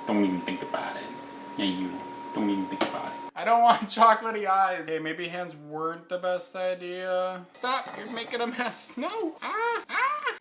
Don't even think about it. Yeah, you. Don't even think about it. I don't want chocolatey eyes. Hey, maybe hands weren't the best idea. Stop, you're making a mess. No. Ah, ah.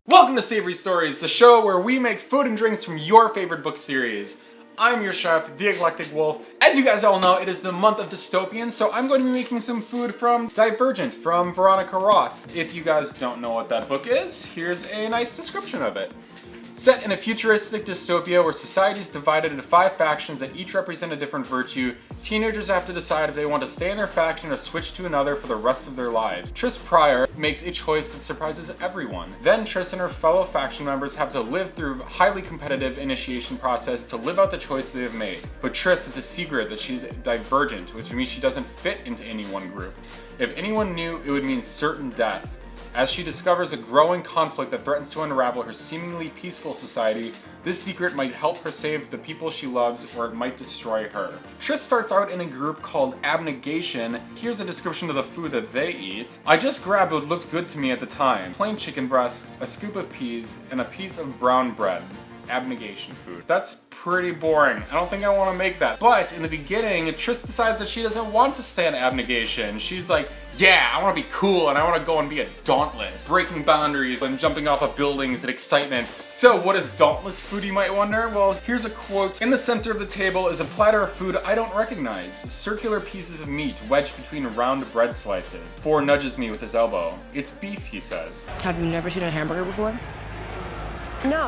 Welcome to Savory Stories, the show where we make food and drinks from your favorite book series. I'm your chef, the Eclectic Wolf. As you guys all know, it is the month of dystopian, so I'm going to be making some food from Divergent from Veronica Roth. If you guys don't know what that book is, here's a nice description of it. Set in a futuristic dystopia where society is divided into 5 factions that each represent a different virtue, teenagers have to decide if they want to stay in their faction or switch to another for the rest of their lives. Tris Pryor makes a choice that surprises everyone. Then Tris and her fellow faction members have to live through a highly competitive initiation process to live out the choice they have made. But Tris is a secret that she's divergent, which means she doesn't fit into any one group. If anyone knew, it would mean certain death. As she discovers a growing conflict that threatens to unravel her seemingly peaceful society, this secret might help her save the people she loves, or it might destroy her. Tris starts out in a group called Abnegation. Here's a description of the food that they eat. I just grabbed what looked good to me at the time. Plain chicken breast, a scoop of peas, and a piece of brown bread. Abnegation food. That's pretty boring. I don't think I want to make that. But in the beginning, Tris decides that she doesn't want to stay in abnegation. She's like, yeah, I want to be cool and I want to go and be a dauntless. Breaking boundaries and jumping off of buildings and excitement. So what is dauntless food, you might wonder? Well, here's a quote. In the center of the table is a platter of food I don't recognize. Circular pieces of meat wedged between round bread slices. Four nudges me with his elbow. It's beef, he says. Have you never seen a hamburger before? No,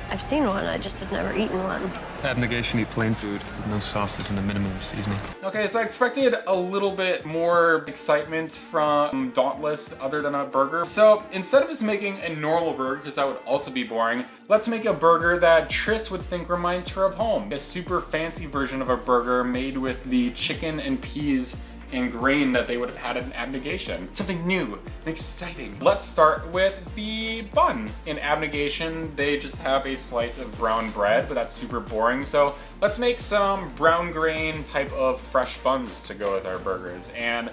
I've seen one, I just have never eaten one. Abnegation, eat plain food with no sausage and a minimum of seasoning. Okay, so I expected a little bit more excitement from Dauntless other than a burger. So instead of just making a normal burger, because that would also be boring, let's make a burger that Tris would think reminds her of home. A super fancy version of a burger made with the chicken and peas and grain that they would have had in Abnegation. Something new and exciting. Let's start with the bun. In Abnegation, they just have a slice of brown bread, but that's super boring. So let's make some brown grain type of fresh buns to go with our burgers. And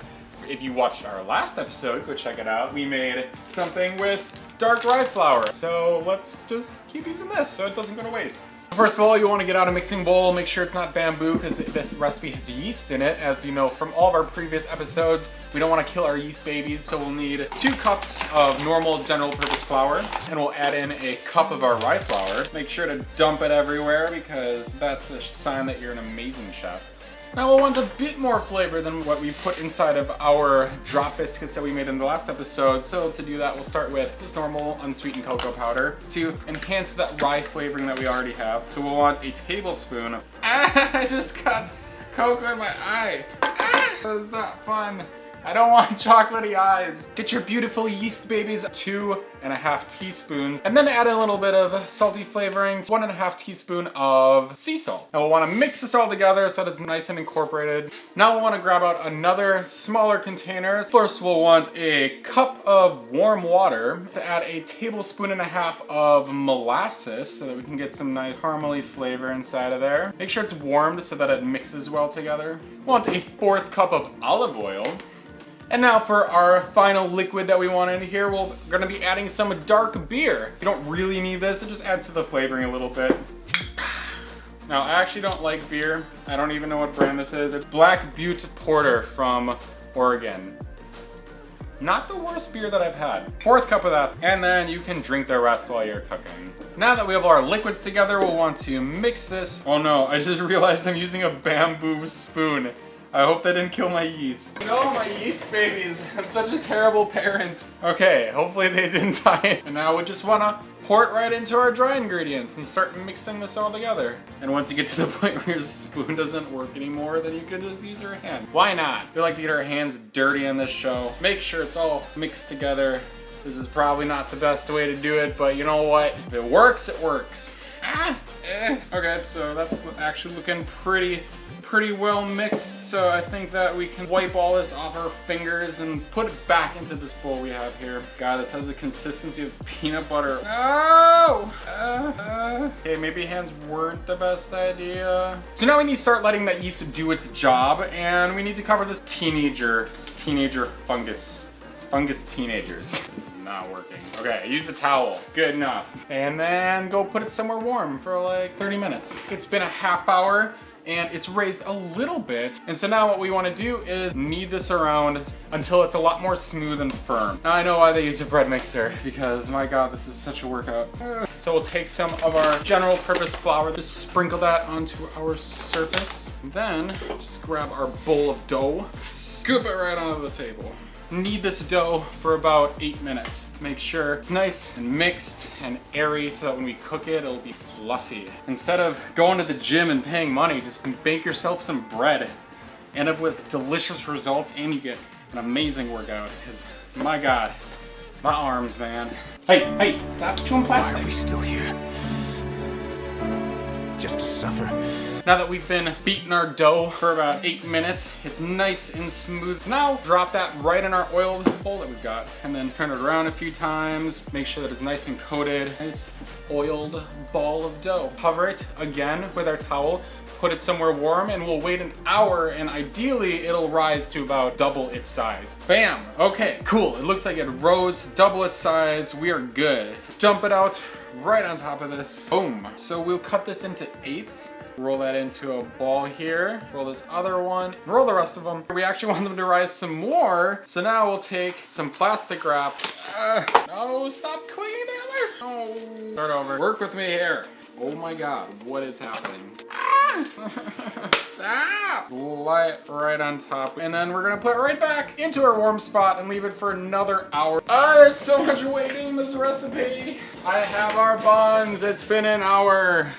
if you watched our last episode, go check it out. We made something with dark rye flour. So let's just keep using this so it doesn't go to waste. First of all, you want to get out a mixing bowl, make sure it's not bamboo because this recipe has yeast in it. As you know from all of our previous episodes, we don't want to kill our yeast babies, so we'll need 2 cups of normal general purpose flour, and we'll add in a cup of our rye flour. Make sure to dump it everywhere because that's a sign that you're an amazing chef. Now we'll want a bit more flavor than what we put inside of our drop biscuits that we made in the last episode. So to do that, we'll start with just normal unsweetened cocoa powder to enhance that rye flavoring that we already have. So we'll want a tablespoon of, I just got cocoa in my eye. That's not fun. I don't want chocolatey eyes. Get your beautiful yeast babies 2.5 teaspoons, and then add a little bit of salty flavoring, 1.5 teaspoon of sea salt. Now we'll want to mix this all together so that it's nice and incorporated. Now we'll want to grab out another smaller container. First we'll want a cup of warm water to add a 1.5 tablespoons of molasses so that we can get some nice caramely flavor inside of there. Make sure it's warmed so that it mixes well together. We'll want a 1/4 cup of olive oil. And now for our final liquid that we want in here, we're gonna be adding some dark beer. You don't really need this, it just adds to the flavoring a little bit. Now, I actually don't like beer. I don't even know what brand this is. It's Black Butte Porter from Oregon. Not the worst beer that I've had. 1/4 cup of that, and then you can drink the rest while you're cooking. Now that we have our liquids together, we'll want to mix this. Oh no, I just realized I'm using a bamboo spoon. I hope that didn't kill my yeast. No, my yeast babies. I'm such a terrible parent. Okay, hopefully they didn't die. And now we just wanna pour it right into our dry ingredients and start mixing this all together. And once you get to the point where your spoon doesn't work anymore, then you can just use your hand. Why not? We like to get our hands dirty on this show. Make sure it's all mixed together. This is probably not the best way to do it, but you know what? If it works, it works. Ah! Okay, so that's actually looking pretty well mixed. So I think that we can wipe all this off our fingers and put it back into this bowl we have here. God, this has the consistency of peanut butter. No! Okay, maybe hands weren't the best idea. So now we need to start letting that yeast do its job, and we need to cover this teenager fungus teenagers. Not working. Okay, use a towel. Good enough. And then go put it somewhere warm for like 30 minutes. It's been a half hour and it's raised a little bit. And so now what we want to do is knead this around until it's a lot more smooth and firm. Now I know why they use a bread mixer, because my God, this is such a workout. So we'll take some of our general purpose flour, just sprinkle that onto our surface. And then just grab our bowl of dough, scoop it right onto the table. Knead this dough for about 8 minutes to make sure it's nice and mixed and airy, so that when we cook it, it'll be fluffy. Instead of going to the gym and paying money, just bake yourself some bread. End up with delicious results, and you get an amazing workout. Because my God, my arms, man. Hey, stop chewing plastic. Why are we still here? Just to suffer? Now that we've been beating our dough for about 8 minutes, it's nice and smooth. So now drop that right in our oiled bowl that we've got, and then turn it around a few times. Make sure that it's nice and coated. Nice oiled ball of dough. Cover it again with our towel, put it somewhere warm, and we'll wait an hour, and ideally it'll rise to about double its size. Bam! Okay, cool. It looks like it rose double its size. We are good. Dump it out right on top of this. Boom. So we'll cut this into eighths. Roll that into a ball here. Roll this other one. Roll the rest of them. We actually want them to rise some more. So now we'll take some plastic wrap. No, stop clinging together. No. Start over. Work with me here. Oh my God, what is happening? Stop! Lie it right on top. And then we're gonna put it right back into our warm spot and leave it for another hour. There's so much waiting in this recipe. I have our buns. It's been an hour.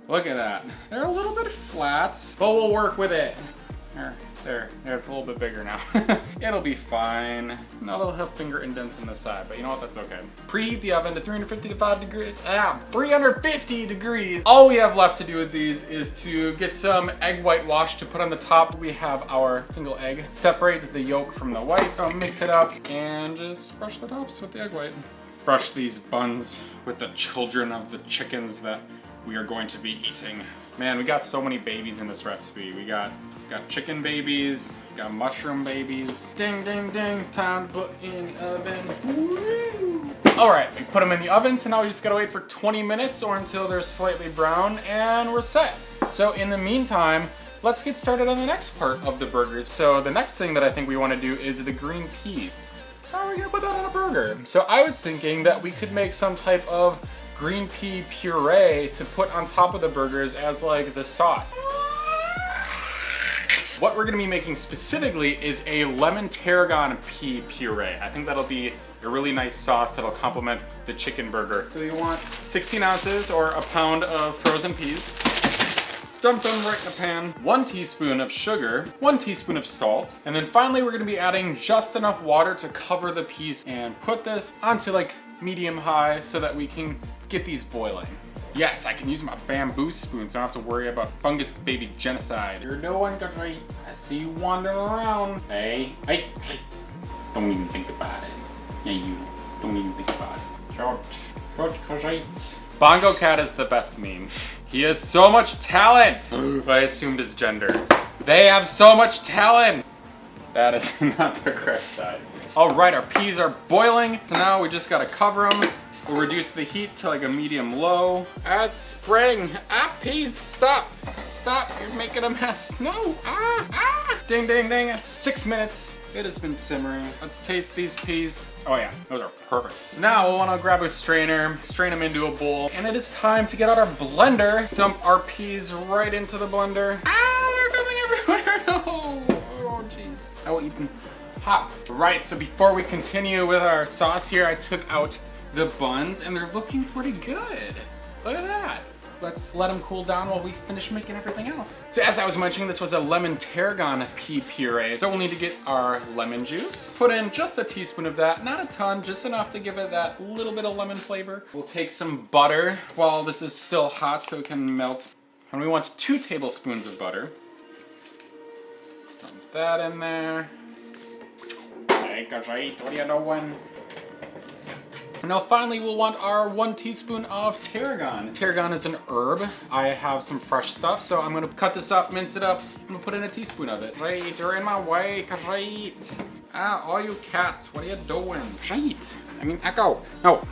Look at that. They're a little bit flat, but we'll work with it. There, it's a little bit bigger now. It'll be fine. Now they'll have finger indents on the side, but you know what, that's okay. Preheat the oven to 350 degrees. All we have left to do with these is to get some egg white wash to put on the top. We have our single egg. Separate the yolk from the white. So mix it up and just brush the tops with the egg white. Brush these buns with the children of the chickens that we are going to be eating. Man, we got so many babies in this recipe. We got chicken babies, got mushroom babies. Ding, ding, ding, time to put in the oven. Woo! All right, we put them in the oven, so now we just gotta wait for 20 minutes or until they're slightly brown, and we're set. So in the meantime, let's get started on the next part of the burgers. So the next thing that I think we wanna do is the green peas. How are we gonna put that on a burger? So I was thinking that we could make some type of green pea puree to put on top of the burgers as like the sauce. What we're gonna be making specifically is a lemon tarragon pea puree. I think that'll be a really nice sauce that'll complement the chicken burger. So you want 16 ounces or a pound of frozen peas. Dump them right in the pan. 1 teaspoon of sugar, 1 teaspoon of salt, and then finally we're gonna be adding just enough water to cover the peas and put this onto like medium high so that we can get these boiling. Yes, I can use my bamboo spoon so I don't have to worry about fungus baby genocide. You're doing great. I see you wandering around. Hey. Don't even think about it. Yeah, you don't even think about it. Short, Bongo Cat is the best meme. He has so much talent. I assumed his gender. They have so much talent. That is not the correct size. All right, our peas are boiling. So now we just gotta cover them. We'll reduce the heat to like a medium low. It's spring. Peas, stop. Stop, you're making a mess. No, Ding, ding, ding, 6 minutes. It has been simmering. Let's taste these peas. Oh yeah, those are perfect. So now we'll wanna grab a strainer, strain them into a bowl, and it is time to get out our blender. Dump our peas right into the blender. They're coming everywhere, no. Oh jeez, I will eat them hot. Right, so before we continue with our sauce here, I took out the buns and they're looking pretty good. Look at that. let's let them cool down while we finish making everything else. So as I was mentioning, this was a lemon tarragon pea puree. So we'll need to get our lemon juice. Put in just a teaspoon of that, not a ton, just enough to give it that little bit of lemon flavor. We'll take some butter while this is still hot so it can melt. And we want 2 tablespoons of butter. Dump that in there. Hey, Kajait, what are you doing? And now finally we'll want our 1 teaspoon of tarragon. Tarragon is an herb. I have some fresh stuff, so I'm gonna cut this up, mince it up, and we'll put in a teaspoon of it. Right, you're in my way, Kajait. Ah, all you cats, what are you doing? Kajait, I mean, Echo, no.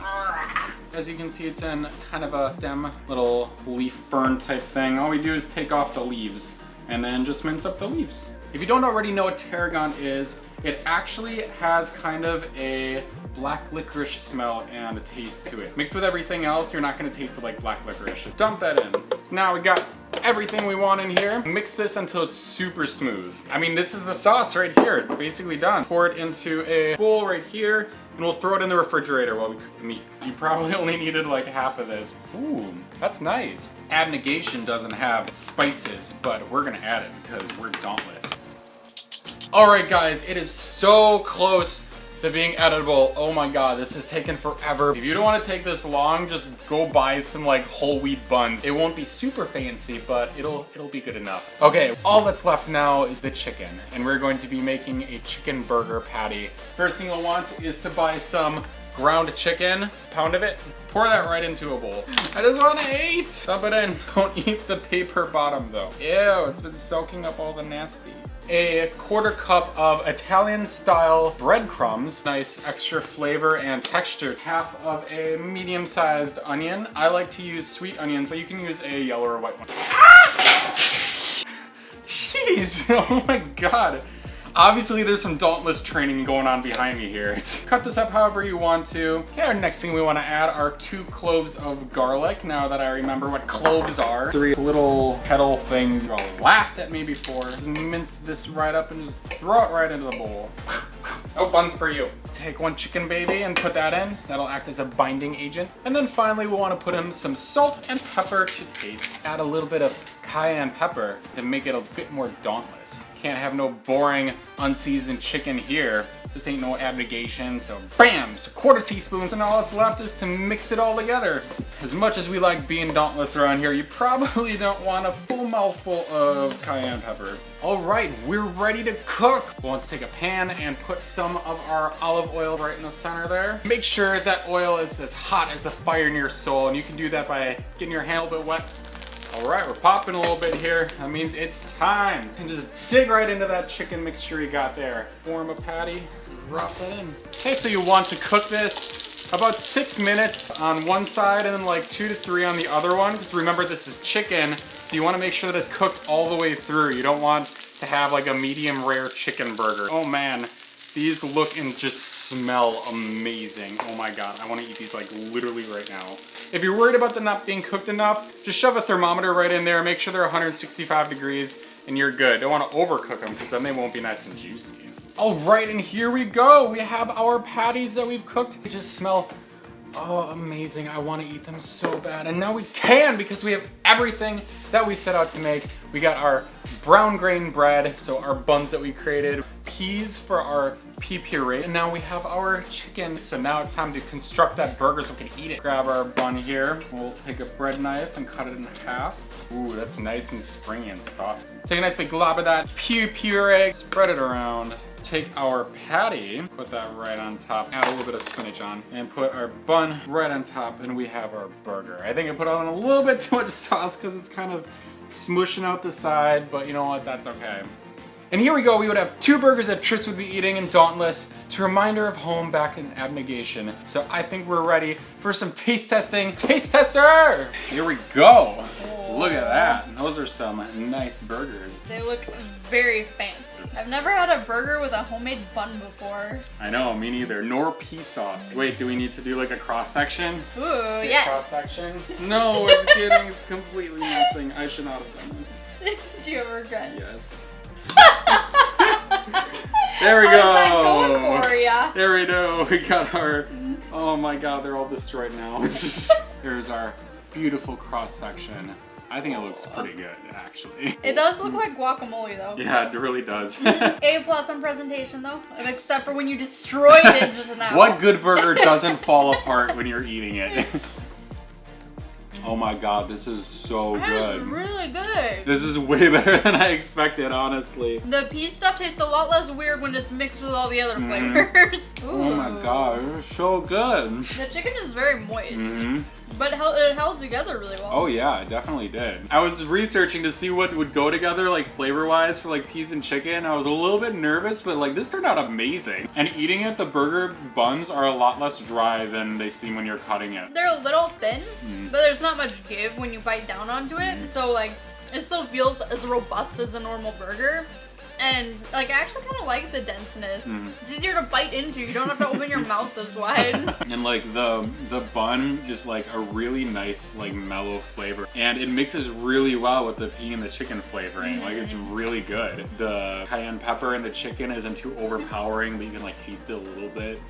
As you can see, it's in kind of a stem, little leaf fern type thing. All we do is take off the leaves and then just mince up the leaves. If you don't already know what tarragon is, it actually has kind of a black licorice smell and a taste to it. Mixed with everything else, you're not gonna taste it like black licorice. Dump that in. So now we got everything we want in here. Mix this until it's super smooth. I mean, this is the sauce right here. It's basically done. Pour it into a bowl right here, and we'll throw it in the refrigerator while we cook the meat. You probably only needed like half of this. Ooh, that's nice. Abnegation doesn't have spices, but we're gonna add it because we're dauntless. All right, guys, it is so close to being editable. Oh my God, this has taken forever. If you don't want to take this long, just go buy some like whole wheat buns. It won't be super fancy, but it'll be good enough. Okay, all that's left now is the chicken, and we're going to be making a chicken burger patty. First thing you'll want is to buy some ground chicken, pound of it. Pour that right into a bowl. I just want to eat. Dump it in. Don't eat the paper bottom though. Ew, it's been soaking up all the nasty. A 1/4 cup of Italian style breadcrumbs. Nice extra flavor and texture. Half of a medium sized onion. I like to use sweet onions, but you can use a yellow or white one. Ah! Jeez, oh my God. Obviously there's some dauntless training going on behind me here. Cut this up however you want to. Okay, our next thing we want to add are 2 cloves of garlic, now that I remember what cloves are. 3 little petal things. You all laughed at me before. Just mince this right up and just throw it right into the bowl. Oh, buns for you. Take 1 chicken baby and put that in. That'll act as a binding agent. And then finally we'll want to put in some salt and pepper to taste. Add a little bit of cayenne pepper to make it a bit more dauntless. Can't have no boring, unseasoned chicken here. This ain't no abnegation, so bam! So 1/4 teaspoon, and all that's left is to mix it all together. As much as we like being dauntless around here, you probably don't want a full mouthful of cayenne pepper. All right, we're ready to cook. We'll want to take a pan and put some of our olive oil right in the center there. Make sure that oil is as hot as the fire in your soul, and you can do that by getting your hand a little bit wet. All right, we're popping a little bit here. That means it's time. And just dig right into that chicken mixture you got there. Form a patty, drop it in. Okay, so you want to cook this about 6 minutes on one side and then like 2 to 3 on the other one. Because remember, this is chicken, so you want to make sure that it's cooked all the way through. You don't want to have like a medium rare chicken burger. Oh man, these look and just smell amazing. Oh my God, I want to eat these like literally right now. If you're worried about them not being cooked enough, just shove a thermometer right in there, make sure they're 165 degrees, and you're good. Don't want to overcook them because then they won't be nice and juicy. All right, and here we go. We have our patties that we've cooked. They just smell, oh, amazing. I want to eat them so bad. And now we can because we have everything that we set out to make. We got our brown grain bread, so our buns that we created, peas for our pea puree, and now we have our chicken. So now it's time to construct that burger so we can eat it. Grab our bun here. We'll take a bread knife and cut it in half. Ooh, that's nice and springy and soft. Take a nice big glob of that pea puree, spread it around. Take our patty, put that right on top, add a little bit of spinach on, and put our bun right on top, and we have our burger. I think I put on a little bit too much sauce because it's kind of smushing out the side, but you know what, that's okay. And here we go, we would have 2 burgers that Tris would be eating in Dauntless to remind her of home back in Abnegation. So I think we're ready for some taste testing. Taste tester! Here we go. Oh. Look at that. Those are some nice burgers. They look very fancy. I've never had a burger with a homemade bun before. I know, me neither. Nor pea sauce. Wait, do we need to do like a cross section? Ooh, yes. Cross section? No, it's kidding. It's completely missing. I should not have done this. Do you have regret? Yes. There we go. How's that going for ya? There we go. We got our. Oh my God, they're all destroyed now. There's our beautiful cross section. I think it looks pretty good, actually. It does look like guacamole, though. Yeah, it really does. A+ on presentation, though, except for when you destroyed it just now. What good burger doesn't fall apart when you're eating it? Oh my god, this is so That good. is really good. This is way better than I expected, honestly. The pea stuff tastes a lot less weird when it's mixed with all the other flavors. Oh my god, this is so good. The chicken is very moist. But it held together really well. Oh yeah, it definitely did. I was researching to see what would go together like flavor-wise for like peas and chicken. I was a little bit nervous, but like this turned out amazing. And eating it, the burger buns are a lot less dry than they seem when you're cutting it. They're a little thin, but there's not much give when you bite down onto it. So like, it still feels as robust as a normal burger. And like, I actually kind of like the denseness. It's easier to bite into. You don't have to open your mouth this wide. And like the bun is like a really nice like mellow flavor, and it mixes really well with the pea and the chicken flavoring. Like it's really good. The cayenne pepper in the chicken isn't too overpowering, but you can like taste it a little bit.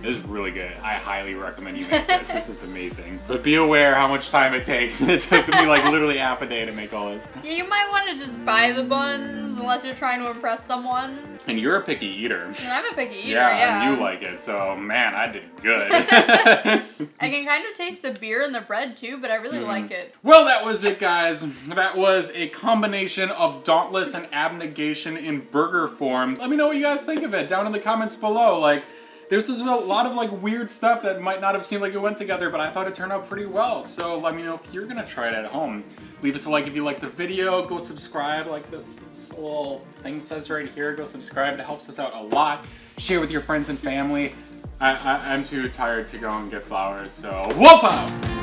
It's really good. I highly recommend you make this. This is amazing. But be aware how much time it takes. It took me like literally half a day to make all this. Yeah, you might want to just buy the buns unless you're trying to impress someone. And you're a picky eater. And I'm a picky eater, yeah. And you like it, so man, I did good. I can kind of taste the beer in the bread too, but I really like it. Well, that was it, guys. That was a combination of Dauntless and Abnegation in burger forms. Let me know what you guys think of it down in the comments below. Like, there's just a lot of like weird stuff that might not have seemed like it went together, but I thought it turned out pretty well. So let me know if you're gonna try it at home. Leave us a like if you like the video. Go subscribe, like this little thing says right here. Go subscribe. It helps us out a lot. Share with your friends and family. I'm too tired to go and get flowers, so whoop out!